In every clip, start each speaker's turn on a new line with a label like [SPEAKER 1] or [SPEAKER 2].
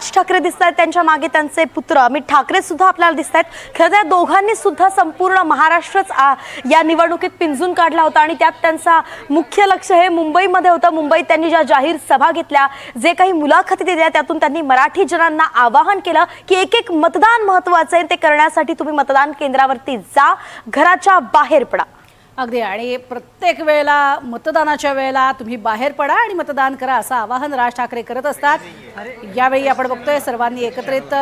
[SPEAKER 1] राज ठाकरे दिसत आहेत, त्यांच्या मागे त्यांचे पुत्र अमित ठाकरे सुद्धा आपल्याला दिसत आहेत. खरं तर दोघांनी सुद्धा संपूर्ण महाराष्ट्रच या निवडणुकीत पिंजून काढला होता आणि त्यात त्यांचा मुख्य लक्ष हे मुंबईमध्ये होतं. मुंबईत त्यांनी ज्या जाहीर सभा घेतल्या, जे काही मुलाखती दिल्या, त्यातून त्यांनी मराठी जनांना आवाहन केलं की एक एक मतदान महत्त्वाचं आहे. ते करण्यासाठी तुम्ही मतदान केंद्रावरती जा, घराच्या बाहेर पडा.
[SPEAKER 2] अगदी. आणि प्रत्येक वेळेला मतदानाच्या वेळेला तुम्ही बाहेर पडा आणि मतदान करा असं आवाहन राज ठाकरे करत असतात. यावेळी आपण बघतोय सर्वांनी एकत्रित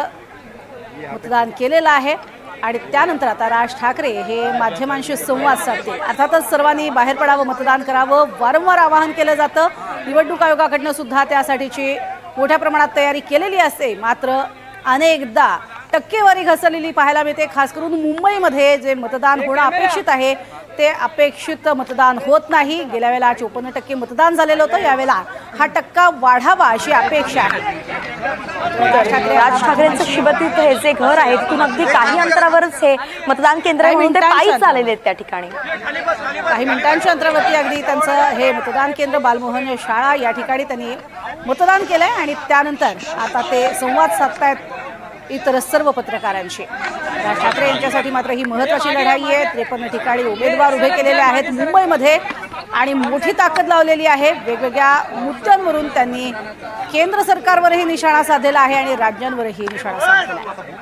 [SPEAKER 2] मतदान केलेलं आहे आणि त्यानंतर आता राज ठाकरे हे माध्यमांशी संवाद साधतील. अर्थातच सर्वांनी बाहेर पडावं, मतदान करावं वारंवार आवाहन केलं जातं. निवडणूक आयोगाकडनं सुद्धा त्यासाठीची मोठ्या प्रमाणात तयारी केलेली असते. मात्र अनेकदा टक्केवारी घसरलेली पाहायला मिळते. खास करून मुंबईमध्ये जे मतदान होणं अपेक्षित आहे ते अपेक्षित मतदान होत नाही. गेल्या वेळेला 54% मतदान झालेलं होतं. यावेळेला हा टक्का वाढावा अशी अपेक्षा आहे.
[SPEAKER 1] राज ठाकरेंचं शिवतीत हे जे घर आहे तिथून अगदी काही अंतरावरच हे मतदान केंद्र आहे, म्हणून ते पायीच चाललेले आहेत त्या ठिकाणी.
[SPEAKER 2] काही मिनिटांच्या अंतरावरती अगदी त्यांचं हे मतदान केंद्र बालमोहन शाळा या ठिकाणी त्यांनी मतदान केलंय आणि त्यानंतर आता ते संवाद साधतायत इतर सर्व पत्रकारांशी. राज ठाकरे यांच्यासाठी मात्र ही महत्त्वाची लढाई आहे. 53 ठिकाणी उमेदवार उभे केलेले आहेत मुंबईमध्ये आणि मोठी ताकद लावलेली आहे. वेगवेगळ्या मुद्द्यांवरून त्यांनी केंद्र सरकारवरही निशाणा साधलेला आहे आणि राज्यांवरही निशाणा साधलेला आहे.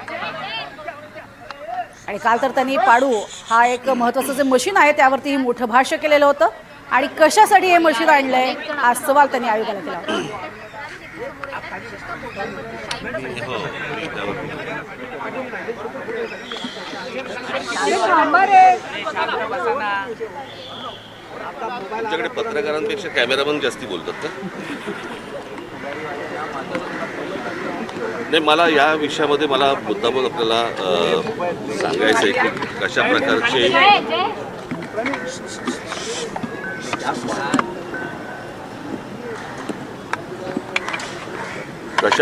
[SPEAKER 2] आणि काल तर त्यांनी पाडू हा एक महत्त्वाचं जे मशीन आहे त्यावरती मोठं भाष्य केलेलं होतं. आणि कशासाठी हे मशीन आणलंय हा सवाल त्यांनी आयोगाला केला होता.
[SPEAKER 3] तुमच्याकडे पत्रकारांपेक्षा कॅमेरामन जास्ती बोलतात का? नाही, मला या विषयामध्ये मला मुद्दामून आपल्याला सांगायचं आहे की कशा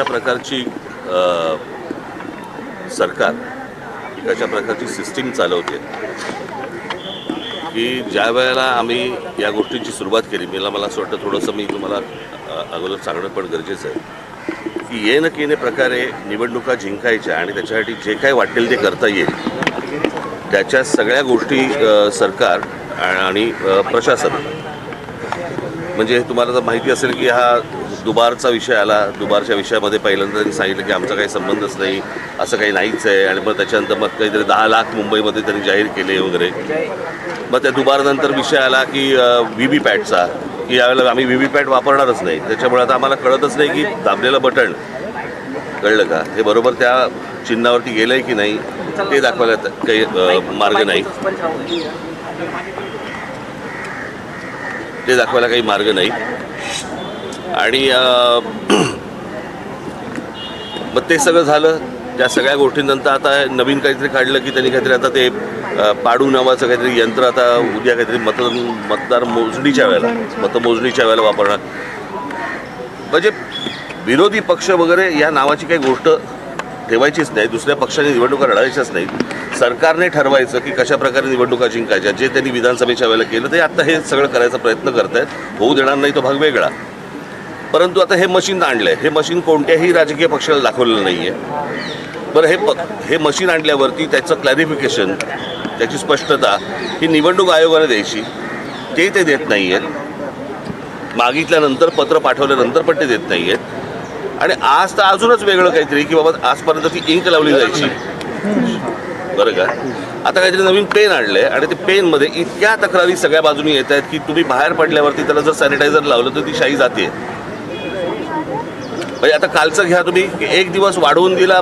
[SPEAKER 3] प्रकारची सरकार कशा प्रकारची सिस्टीम चालवते की ज्या वेळेला आम्ही या गोष्टींची सुरुवात केली, मला असं वाटतं थोडंसं मी तुम्हाला अगोदर सांगणं पण गरजेचं आहे की ये न केने प्रकारे निवडणुका जिंकायच्या आणि त्याच्यासाठी जे काय वाटेल ते करता येईल त्याच्या सगळ्या गोष्टी सरकार आणि प्रशासन, म्हणजे तुम्हाला तर माहिती असेल की हा दुबारचा विषय आला. दुबारच्या विषयामध्ये पहिल्यांदा त्यांनी सांगितलं की आमचा काही संबंधच नाही, असं काही नाहीच आहे. आणि मग त्याच्यानंतर मग काहीतरी 10 लाख मुंबईमध्ये त्यांनी जाहीर केले वगैरे. मग त्या दुबारनंतर विषय आला की व्हीव्हीपॅटचा, की यावेळेला आम्ही व्हीव्हीपॅट वापरणारच नाही. त्याच्यामुळे आता आम्हाला कळतच नाही की दाबलेलं बटन कळलं का हे बरोबर त्या चिन्हावरती गेलं आहे की नाही ते दाखवायला काही मार्ग नाही. ते दाखवायला काही मार्ग नाही. आणि मग ते सगळं झालं. त्या सगळ्या गोष्टींनंतर आता नवीन काहीतरी काढलं की त्यांनी काहीतरी आता ते पाडू नावाचं काहीतरी यंत्र आता उद्या काहीतरी मतदार मोजणीच्या वेळेला वापरणार. म्हणजे विरोधी पक्ष वगैरे या नावाची काही गोष्ट ठेवायचीच नाही. दुसऱ्या पक्षाने निवडणुका लढायच्याच नाहीत. सरकारने ठरवायचं की कशा प्रकारे निवडणुका जिंकायच्या. जे त्यांनी विधानसभेच्या वेळेला केलं ते आता हे सगळं करायचा प्रयत्न करत आहेत. होऊ देणार नाही तो भाग वेगळा. परंतु आता हे मशीन आणलं आहे. हे मशीन कोणत्याही राजकीय पक्षाला दाखवलेलं नाही आहे. बरं, हे मशीन आणल्यावरती त्याचं क्लॅरिफिकेशन, त्याची स्पष्टता ही निवडणूक आयोगाने द्यायची. ते देत नाही आहेत. मागितल्यानंतर, पत्र पाठवल्यानंतर पण ते देत नाही आहेत. आणि आज तर अजूनच वेगळं काहीतरी की बाबा आजपर्यंत ती इंक लावली जायची, बरं का. आता काहीतरी नवीन पेन आणलं आहे आणि ते पेनमध्ये इतक्या तक्रारी सगळ्या बाजूनी येत आहेत की तुम्ही बाहेर पडल्यावरती त्याला जर सॅनिटायझर लावलं तर ती शाई जाते. म्हणजे आता कालचं घ्या तुम्ही, एक दिवस वाढवून दिला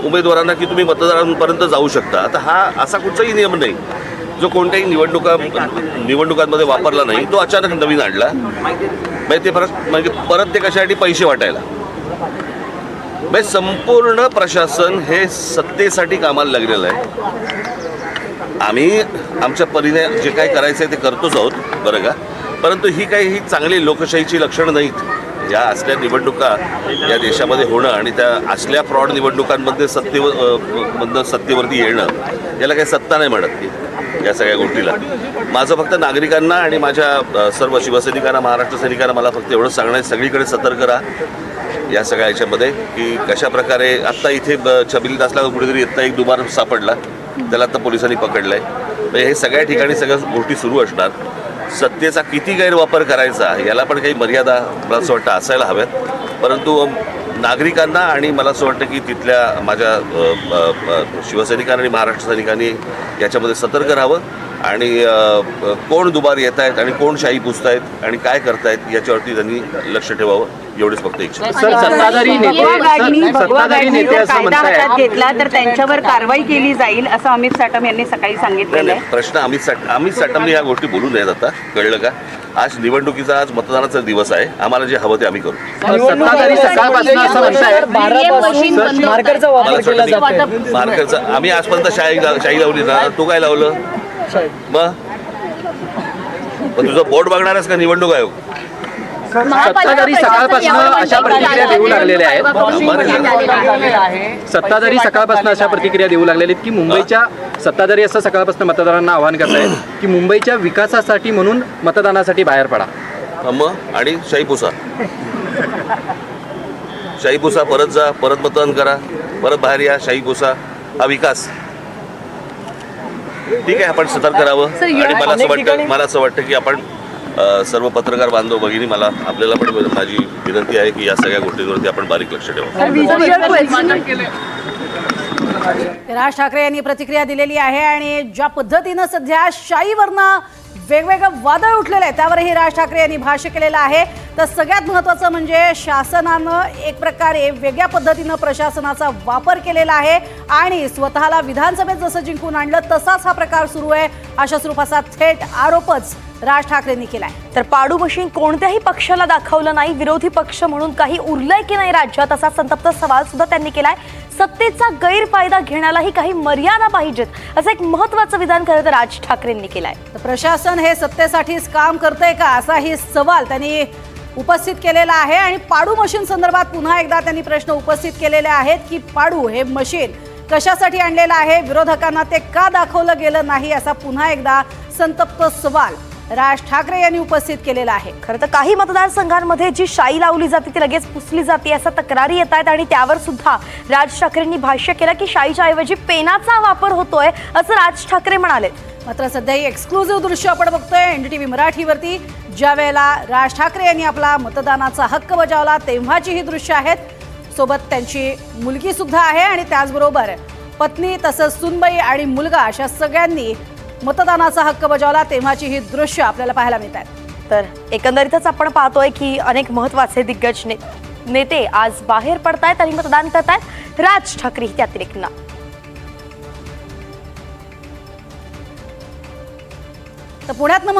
[SPEAKER 3] उमेदवारांना की तुम्ही मतदारांपर्यंत जाऊ शकता. आता हा असा कुठचाही नियम नाही जो कोणत्याही निवडणुकांमध्ये वापरला नाही. तो अचानक नवीन आणला. म्हणजे ते परत ते कशासाठी पैसे वाटायला. म्हणजे संपूर्ण प्रशासन हे सत्तेसाठी कामाला लागलेलं आहे. आम्ही आमच्या परीने जे काय करायचं आहे ते करतोच आहोत, बरं का. परंतु ही चांगली लोकशाहीची लक्षणं नाहीत. या असल्या निवडणुका या देशामध्ये होणं आणि त्या असल्या फ्रॉड निवडणुकांमध्ये सत्तेवरती येणं याला काही सत्ता नाही म्हणत. या सगळ्या गोष्टीला माझं फक्त नागरिकांना आणि माझ्या सर्व शिवसैनिकांना, महाराष्ट्र सैनिकांना मला फक्त एवढंच सांगणं आहे, सगळीकडे सतर्क राहा. या सगळ्या याच्यामध्ये की कशा प्रकारे आत्ता इथे छबिलीत असला कुठेतरी इथं एक दुबार सापडला, त्याला आता पोलिसांनी पकडलं आहे. म्हणजे हे सगळ्या ठिकाणी सगळ्या गोष्टी सुरू असणार. सत्तेचा किती गैरवापर करायचा याला पण काही मर्यादा मला असं वाटतं असायला हव्यात. परंतु नागरिकांना आणि मला असं वाटतं की तिथल्या माझ्या शिवसैनिकांनी आणि महाराष्ट्र सैनिकांनी याच्यामध्ये सतर्क राहावं आणि कोण दुबार येत आहेत आणि कोण शाही पुसतायत आणि काय करतायत याच्यावरती त्यांनी लक्ष ठेवावं, एवढीच फक्त इच्छा.
[SPEAKER 4] सर, सत्ताधारी नेते असं म्हणतायत
[SPEAKER 5] घेतला तर त्यांच्यावर कारवाई केली जाईल असं अमित साटम यांनी सकाळी सांगितलेलं आहे.
[SPEAKER 3] प्रश्न अमित साटमने ह्या गोष्टी बोलू नयेत आता, कळलं का? आज निवडणुकीचा आज मतदानाचा दिवस आहे. आम्हाला जे हवं ते आम्ही करू.
[SPEAKER 4] सत्ताधारी सकाळपासून असं म्हणतायत
[SPEAKER 5] मार्करचा वापर केला जातो.
[SPEAKER 3] मार्करचा आम्ही आजपर्यंत शाही लावली ना, तू काय लावलं? मग तुझं बोर्ड बघणारच का निवडणूक आयोग?
[SPEAKER 4] सत्ताधारी सकाळपासून अशा प्रतिक्रिया देऊ लागलेल्या आहेत. सत्ताधारी सकाळपासून अशा प्रतिक्रिया देऊ लागलेल्या आहेत की मुंबईच्या सत्ताधारी असं सकाळपासून मतदारांना आवाहन करतायत की मुंबईच्या विकासासाठी म्हणून मतदानासाठी बाहेर पडा.
[SPEAKER 3] मग आणि शाही पुसा, शाही पुसा, परत जा, परत मतदान करा, परत बाहेर या, शाही पुसा. हा विकास ठीक आहे. आपण सतर्क राहावं आणि मला असं वाटतं की आपण सर्व पत्रकार बांधव भगिनी, आपल्याला पण माझी विनंती आहे की या सगळ्या गोष्टींवरती आपण बारीक लक्ष ठेवावं.
[SPEAKER 2] राज ठाकरे यांनी प्रतिक्रिया दिलेली आहे आणि ज्या पद्धतीनं सध्या शाहीवरनं वेगवेगळं वादळ उठलेलं आहे त्यावरही राज ठाकरे यांनी भाष्य केलेलं आहे. तर सगळ्यात महत्त्वाचं म्हणजे शासनानं एक प्रकारे वेगळ्या पद्धतीनं प्रशासनाचा वापर केलेला आहे आणि स्वतःला विधानसभेत जसं जिंकून आणलं तसाच हा प्रकार सुरू आहे अशा स्वरूपाचा थेट आरोपच राज ठाकरेंनी केलाय.
[SPEAKER 1] तर पाडू मशीन कोणत्याही पक्षाला दाखवलं नाही, विरोधी पक्ष म्हणून काही उरलंय की नाही राज्यात असा संतप्त सवाल सुद्धा त्यांनी केलाय. सत्तेचा गैरफायदा घेण्यालाही काही मर्यादा पाहिजेत असं एक महत्त्वाचं विधान खरं तर राज ठाकरेंनी केलंय.
[SPEAKER 2] तर प्रशासन हे सत्तेसाठीच काम करतंय का असाही सवाल त्यांनी उपस्थित केलेला आहे आणि पाडू मशीन संदर्भात पुन्हा एकदा त्यांनी प्रश्न उपस्थित केलेले आहेत की पाडू हे मशीन कशासाठी आणलेलं आहे, विरोधकांना ते का दाखवलं गेलं नाही असा पुन्हा एकदा संतप्त सवाल राज ठाकरे यांनी उपस्थित केलेला आहे.
[SPEAKER 1] खरं तर काही मतदारसंघांमध्ये जी शाई लावली जाते ती लगेच पुसली जाते असा तक्रारी येत आहेत आणि त्यावर सुद्धा राज ठाकरेंनी भाष्य केलं की शाईच्या ऐवजी पेनाचा वापर होतोय असं राज ठाकरे म्हणाले.
[SPEAKER 2] मात्र सध्या ही एक्सक्लुझिव्ह दृश्य आपण बघतोय NDTV मराठीवरती. ज्या वेळेला राज ठाकरे यांनी आपला मतदानाचा हक्क बजावला तेव्हाची ही दृश्य आहेत. सोबत त्यांची मुलगी सुद्धा आहे आणि त्याचबरोबर पत्नी तसंच सुनबाई आणि मुलगा अशा सगळ्यांनी मतदानाचा हक्क बजावला तेव्हाची ही दृश्य आपल्याला पाहायला मिळत आहेत.
[SPEAKER 1] तर एकंदरीतच आपण पाहतोय की अनेक महत्त्वाचे दिग्गज नेते आज बाहेर पडतायत आणि मतदान करतायत. राज ठाकरे त्यातील एक नाव.
[SPEAKER 2] तर पुण्यातनं